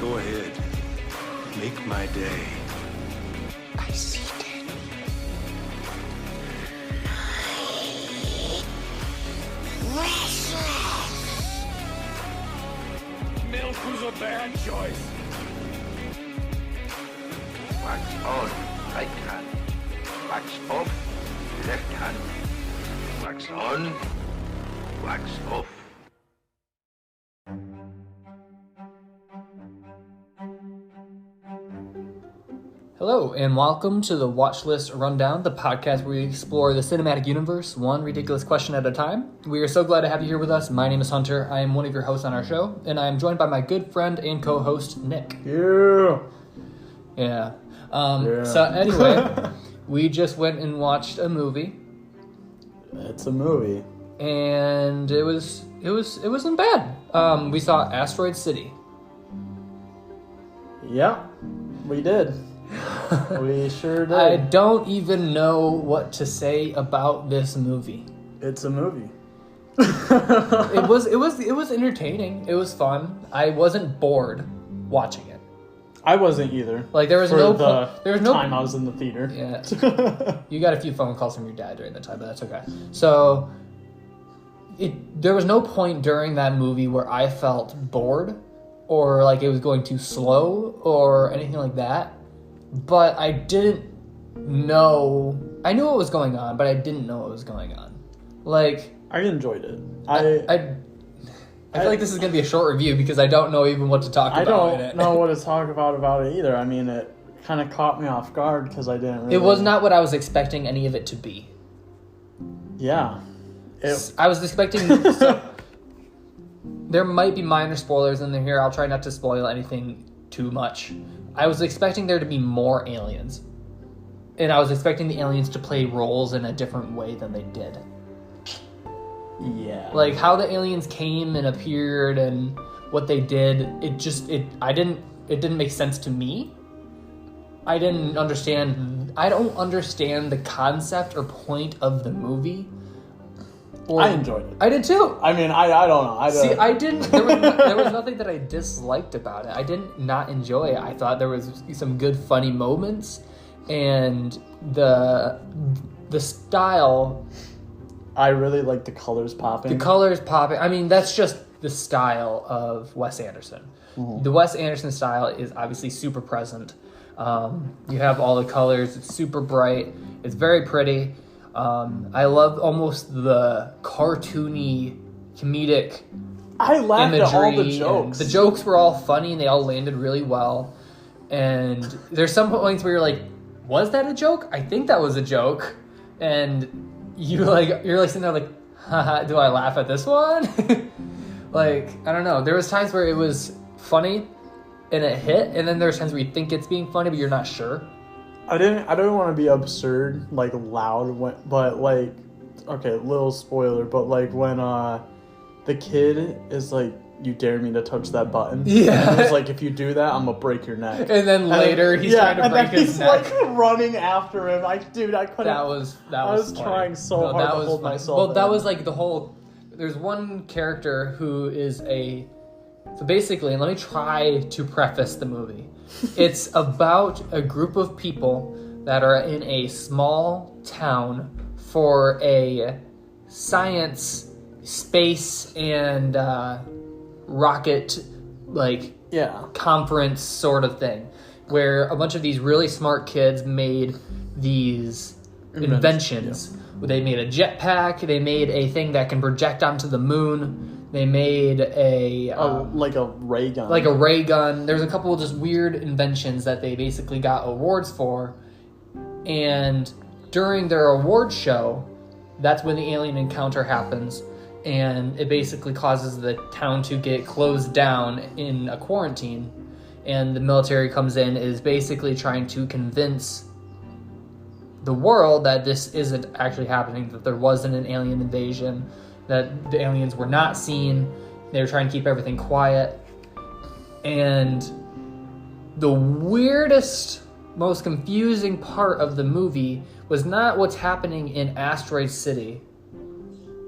Go ahead. Make my day. I see dead. Restless. Milk was a bad choice. Wax on, right hand. Wax off, left hand. Wax on, wax off. Hello, and welcome to the Watchlist Rundown, the podcast where we explore the cinematic universe, one ridiculous question at a time. We are so glad to have you here with us. My name is Hunter. I am one of your hosts on our show, and I am joined by my good friend and co-host, Nick. Yeah. So anyway, we just went and watched a movie. It's a movie. And it wasn't bad. We saw Asteroid City. Yeah, we did. We sure did. I don't even know what to say about this movie. It's a movie. It was entertaining. It was fun. I wasn't bored watching it. I wasn't either. Like there was no time I was in the theater. Yeah. You got a few phone calls from your dad during the time, but that's okay. So there was no point during that movie where I felt bored or like it was going too slow or anything like that. But I didn't know. I knew what was going on, but I didn't know what was going on. Like I enjoyed it. I feel like this is going to be a short review because I don't know even what to talk about in it. I don't know what to talk about it either. I mean, it kind of caught me off guard because I didn't really... It was not what I was expecting any of it to be. Yeah. I was expecting... there might be minor spoilers in here. I'll try not to spoil anything too much. I was expecting there to be more aliens. And I was expecting the aliens to play roles in a different way than they did. Yeah. Like how the aliens came and appeared and what they did, it didn't make sense to me. I don't understand the concept or point of the movie. I enjoyed it. I did too. I mean, I don't know. See, I didn't. There was nothing that I disliked about it. I didn't not enjoy it. I thought there was some good, funny moments, and the style. I really like the colors popping. The colors popping. I mean, that's just the style of Wes Anderson. Mm-hmm. The Wes Anderson style is obviously super present. You have all the colors. It's super bright. It's very pretty. I love almost the cartoony, comedic I laughed imagery. at all the jokes. The jokes were all funny and they all landed really well. And there's some points where you're like, was that a joke? I think that was a joke. And you're sitting there like, haha, do I laugh at this one? Like, I don't know. There was times where it was funny and it hit, and then there's times where you think it's being funny, but you're not sure. I don't want to be absurd, like loud, but like, okay, little spoiler, but like when the kid is like, you dare me to touch that button? Yeah. And it's like, if you do that, I'm gonna break your neck. And then later he's trying to break his neck. He's like running after him. I couldn't. That was I was funny. trying so hard to hold myself. Well, that was like the whole. There's one character who is so basically, and let me try to preface the movie. It's about a group of people that are in a small town for a science, space, and rocket conference sort of thing, where a bunch of these really smart kids made these inventions. Yeah. They made a jetpack. They made a thing that can project onto the moon. They made like a ray gun. Like a ray gun. There's a couple of just weird inventions that they basically got awards for. And during their award show, that's when the alien encounter happens. And it basically causes the town to get closed down in a quarantine. And the military comes in, is basically trying to convince the world that this isn't actually happening, that there wasn't an alien invasion, that the aliens were not seen. They were trying to keep everything quiet. And the weirdest, most confusing part of the movie was not what's happening in Asteroid City.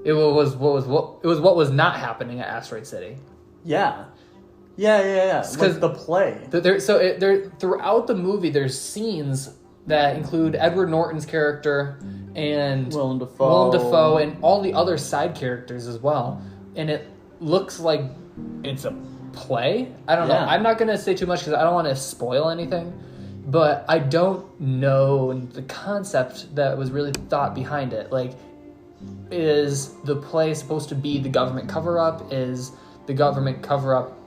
It was what was not happening at Asteroid City. Yeah. Yeah. Like the play. Throughout the movie, there's scenes that include Edward Norton's character and Willem Dafoe and all the other side characters as well. And it looks like it's a play. I don't know. I'm not going to say too much because I don't want to spoil anything. But I don't know the concept that was really thought behind it. Like, is the play supposed to be the government cover-up? Is the government cover-up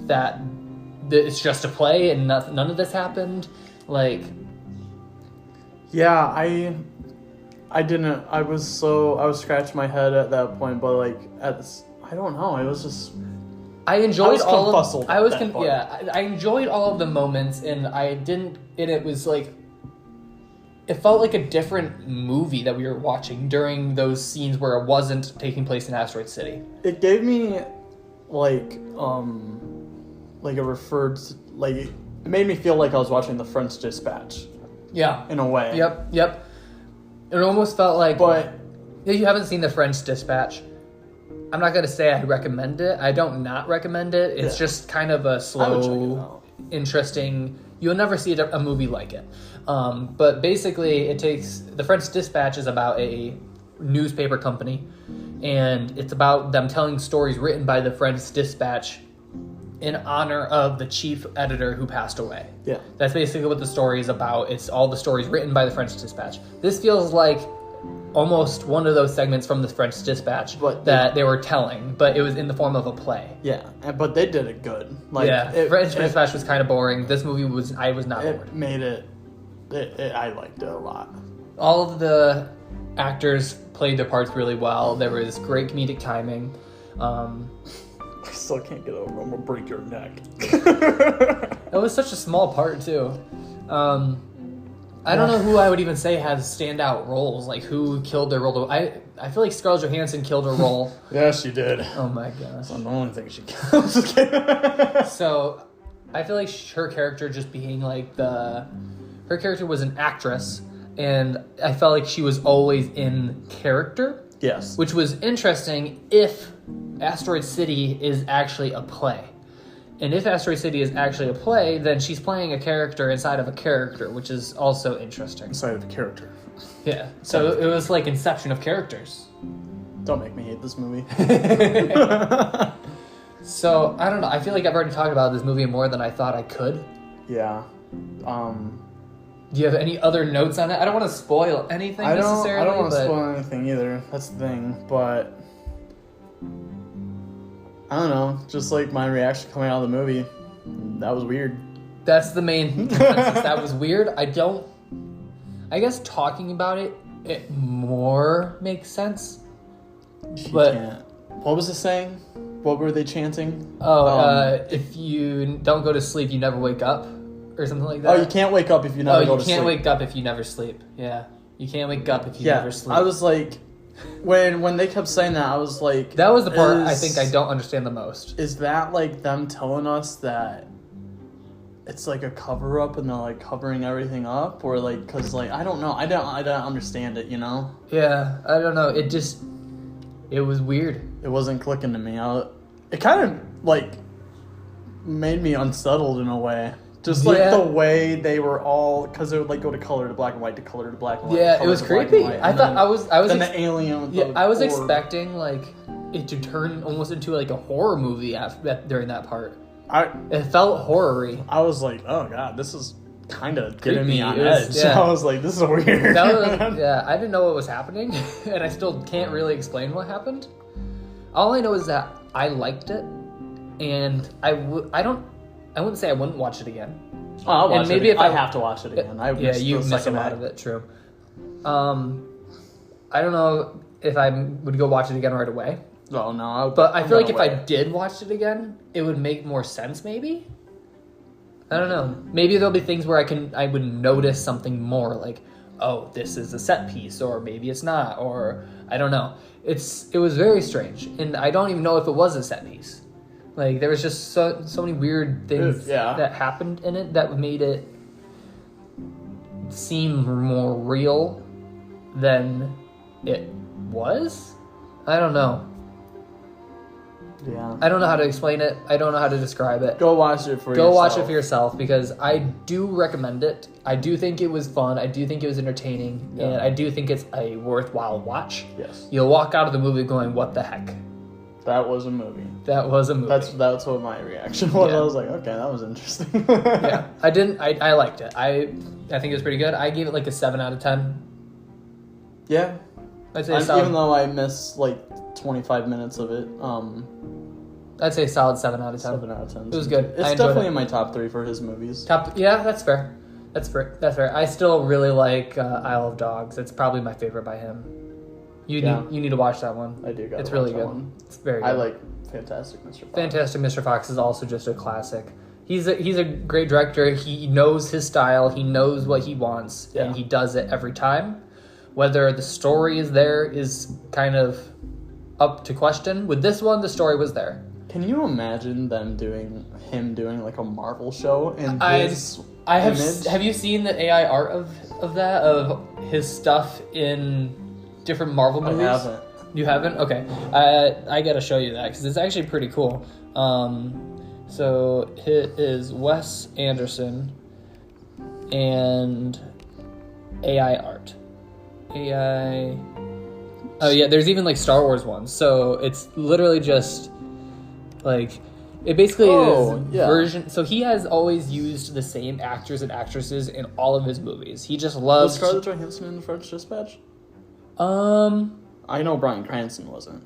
that it's just a play and none of this happened? Like... Yeah, I was scratching my head at that point, but like, I don't know, it was just... I enjoyed I enjoyed all of the moments, and it was like, it felt like a different movie that we were watching during those scenes where it wasn't taking place in Asteroid City. It gave me it made me feel like I was watching The French Dispatch. Yeah. In a way. Yep. It almost felt like... But... If you haven't seen The French Dispatch, I'm not going to say I recommend it. I don't not recommend it. It's just kind of a slow, interesting... You'll never see a movie like it. But basically, The French Dispatch is about a newspaper company, and it's about them telling stories written by The French Dispatch in honor of the chief editor who passed away. Yeah. That's basically what the story is about. It's all the stories written by the French Dispatch. This feels like almost one of those segments from the French Dispatch that they were telling, but it was in the form of a play. Yeah, but they did it good. French Dispatch was kind of boring. This movie I was not bored. It made it... I liked it a lot. All of the actors played their parts really well. There was great comedic timing. I still can't get over. I'm gonna break your neck. It was such a small part too. I don't know who I would even say has standout roles. Like who killed their role. I feel like Scarlett Johansson killed her role. Yeah, she did. Oh my gosh. That's the only thing she killed. So I feel like her character just being like her character was an actress, and I felt like she was always in character. Yes. Which was interesting if Asteroid City is actually a play. And if Asteroid City is actually a play, then she's playing a character inside of a character, which is also interesting. Inside of a character. Yeah. So it was like Inception of characters. Don't make me hate this movie. So, I don't know. I feel like I've already talked about this movie more than I thought I could. Yeah. Do you have any other notes on it? I don't want to spoil anything necessarily. I don't want to spoil anything either. That's the thing. But I don't know. Just like my reaction coming out of the movie, that was weird. That's the main consensus. That was weird. I guess talking about it more makes sense. But what was it saying? What were they chanting? If you don't go to sleep, you never wake up. Or something like that. Oh, you can't wake up if you never go to sleep. You can't wake up if you never sleep. Yeah. You can't wake up if you never sleep. I was like... When they kept saying that, I was like... That was the part I think I don't understand the most. Is that like them telling us that it's like a cover-up and they're like covering everything up? Or like... Because like, I don't know. I don't understand it, you know? Yeah. I don't know. It was weird. It wasn't clicking to me. It kind of like made me unsettled in a way. Just like the way they were all, because they would like go to color to black and white to color to black and white. Yeah, it was creepy. I thought I was. Then the alien. Yeah, I was expecting like it to turn almost into like a horror movie during that part. It felt horror-y. I was like, oh god, this is kind of getting me on edge. Yeah. I was like, this is weird. I didn't know what was happening, and I still can't really explain what happened. All I know is that I liked it, and I wouldn't say I wouldn't watch it again. Oh, I'll watch it again. I have to watch it again. You missed a lot of it, true. I don't know if I would go watch it again right away. Oh, no. But I feel like if I did watch it again, it would make more sense, maybe? I don't know. Maybe there'll be things where I would notice something more, like, oh, this is a set piece, or maybe it's not, or I don't know. It was very strange, and I don't even know if it was a set piece. Like, there was just so many weird things that happened in it that made it seem more real than it was? I don't know. Yeah. I don't know how to explain it. I don't know how to describe it. Go watch it for yourself. Go watch it for yourself, because I do recommend it. I do think it was fun. I do think it was entertaining. Yeah. And I do think it's a worthwhile watch. Yes. You'll walk out of the movie going, what the heck? That was a movie. That was a movie. That's what my reaction was. Yeah. I was like, okay, that was interesting. Yeah. I liked it. I think it was pretty good. I gave it like a 7 out of 10. Yeah. I'd say a solid, even though I missed like 25 minutes of it, I'd say a solid 7 out of 10. 7 out of 10. It was good. It's I enjoyed definitely it. in my top 3 for his movies. Yeah, that's fair. That's fair. I still really like Isle of Dogs. It's probably my favorite by him. You need to watch that one. I do. It's really good. One. It's very good. I like Fantastic Mr. Fox. Fantastic Mr. Fox is also just a classic. He's a great director. He knows his style. He knows what he wants, and he does it every time. Whether the story is there is kind of up to question. With this one, the story was there. Can you imagine doing like a Marvel show in this I have. image? Have you seen the AI art of his stuff in different Marvel movies? I haven't. You haven't? Okay. I gotta show you that because it's actually pretty cool. So it is Wes Anderson and AI art. AI. Oh yeah, there's even like Star Wars ones. So it's literally just like it basically is version. So he has always used the same actors and actresses in all of his movies. He just loves. Was Scarlett Johansson in the French Dispatch? I know Bryan Cranston wasn't.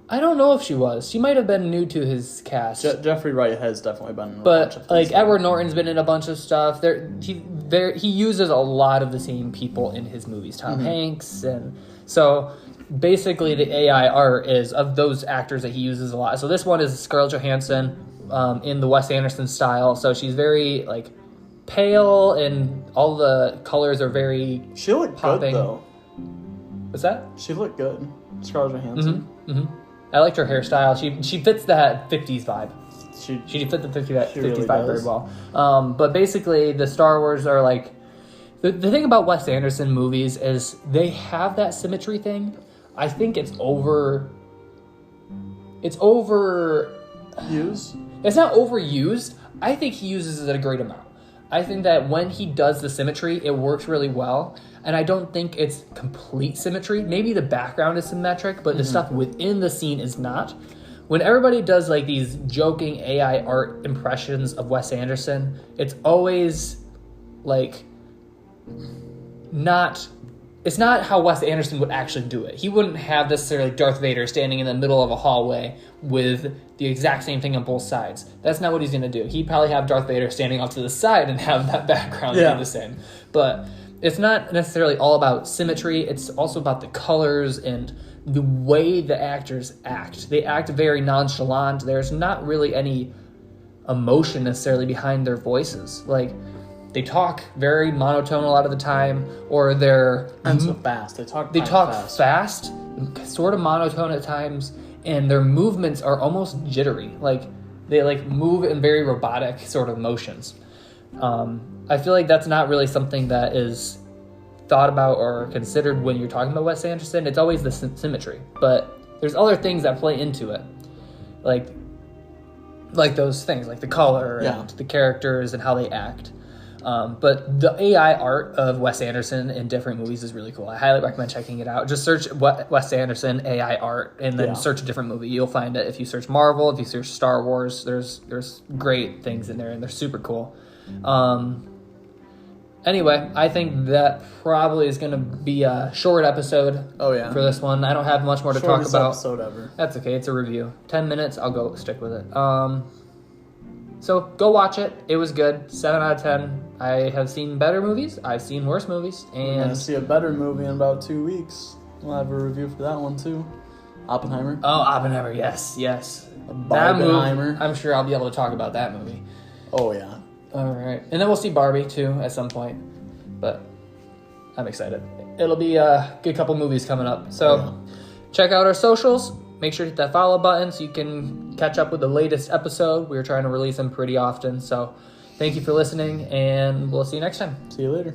I don't know if she was. She might have been new to his cast. Jeffrey Wright has definitely been in a bunch of But like things. Edward Norton's been in a bunch of stuff. He uses a lot of the same people in his movies. Tom Hanks, and so basically the AI art is of those actors that he uses a lot. So this one is Scarlett Johansson in the Wes Anderson style. So she's very like pale, and all the colors are very She looked popping. good though. What's that? She looked good. Scarlett Johansson. I liked her hairstyle. She fits that 50s vibe. She fit the 50s really vibe very does. well. But basically, the Star Wars are like... The thing about Wes Anderson movies is they have that symmetry thing. I think it's over... It's over... Use? It's not overused. I think he uses it a great amount. I think that when he does the symmetry, it works really well. And I don't think it's complete symmetry. Maybe the background is symmetric, but the stuff within the scene is not. When everybody does like these joking AI art impressions of Wes Anderson, it's always like it's not how Wes Anderson would actually do it. He wouldn't have necessarily Darth Vader standing in the middle of a hallway with the exact same thing on both sides. That's not what he's going to do. He'd probably have Darth Vader standing off to the side and have that background be the same. But it's not necessarily all about symmetry. It's also about the colors and the way the actors act. They act very nonchalant. There's not really any emotion necessarily behind their voices. Like, they talk very monotone a lot of the time, or they're... And so fast. They talk fast, sort of monotone at times, and their movements are almost jittery. Like, they like move in very robotic sort of motions. I feel like that's not really something that is thought about or considered when you're talking about Wes Anderson. It's always the symmetry, but there's other things that play into it, like those things, like the color and the characters and how they act. But the AI art of Wes Anderson in different movies is really cool. I highly recommend checking it out. Just search Wes Anderson AI art and then search a different movie. You'll find it. If you search Marvel, if you search Star Wars, there's great things in there, and they're super cool. Anyway, I think that probably is going to be a short episode for this one. I don't have much more to talk about. Episode ever. That's okay. It's a review. 10 minutes. I'll go stick with it. So go watch it. It was good. 7 out of 10. I have seen better movies. I've seen worse movies. We're going to And see a better movie in about 2 weeks. We'll have a review for that one too. Oppenheimer. oh, Oppenheimer. Yes. That Barbenheimer. movie. I'm sure I'll be able to talk about that movie. Oh yeah. All right. And then we'll see Barbie too at some point. But I'm excited. It'll be a good couple movies coming up. So check out our socials. Make sure to hit that follow button so you can catch up with the latest episode. We're trying to release them pretty often. So thank you for listening, and we'll see you next time. See you later.